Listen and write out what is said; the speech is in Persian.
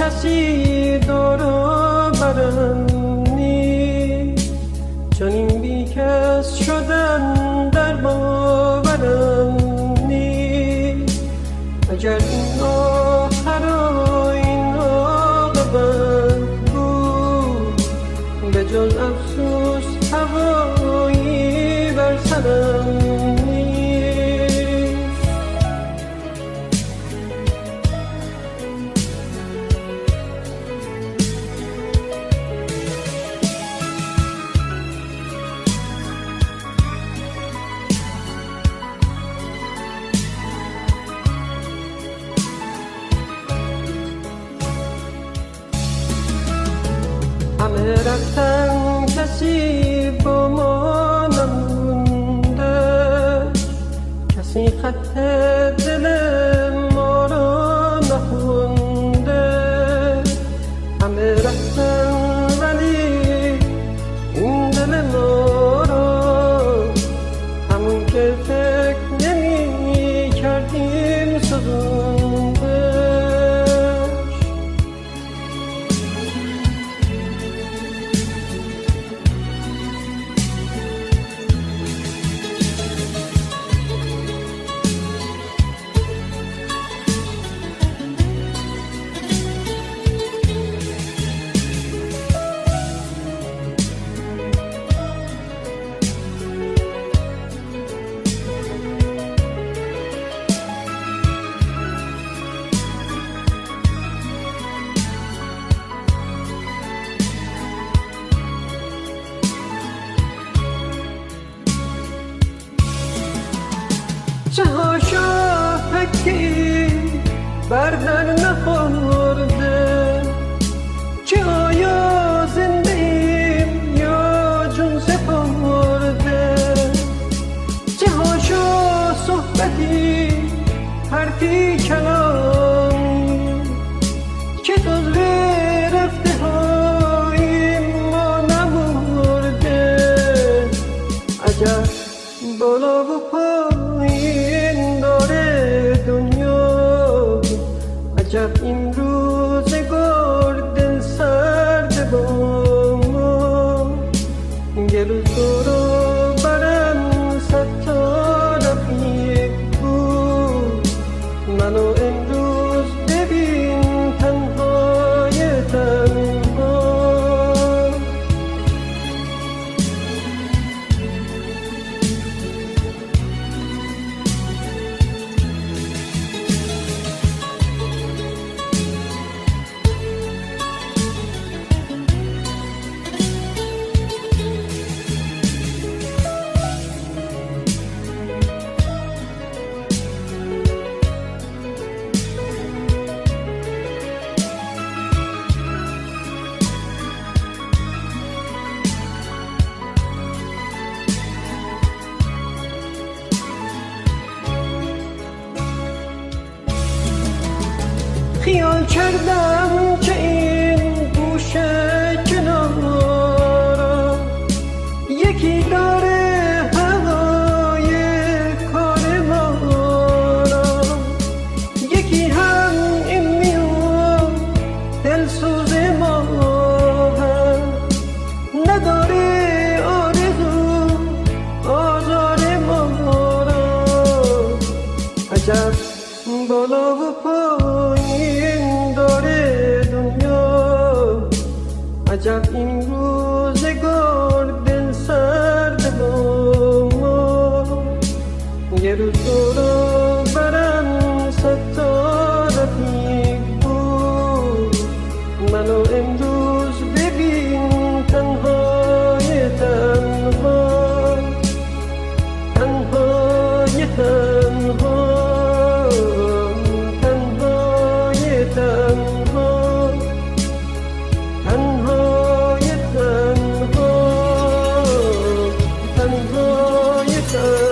کسی دور و برم نیست، چنین بی کس شدن در باورم نیست. اگر این آخر و این عاقبت بود، به جز افسوس هوایی بر سرم نیست. همه رفتن کسی با ما نمونده، کسی خط دل ما را نخونده. همه رفتن ولی این دل ما را، همون که فکر نمی کردیم سزونده. چه هاشا فکی بردر نخورده، چه آیا زنده ایم یا جون سپرده. چه هاشا صحبتی حرفی کلامی، که جز رفته های ما نمورده. عجب بالا و پایین داره دنیا، عجب این روزگار دل سرد با ما. یه روز برو برم صد تا رفیق بود، منو امروز ببین تنهای تنها. خیال کردم که این گوشه کنارا، یکی داره هوای کار ما را، یکی هم این میون دلسوز ما هم نداره آرزو آزار ما را. عجب بالا و پایین داره دنیا، عجب این روزگار دل سرد با ما. یه روز برو برم صد تا رفیق بود، منو امروز ببین تنهای تنها، تنهای تنها، تنهای تنها، تنهای تنها، تنهای تنها.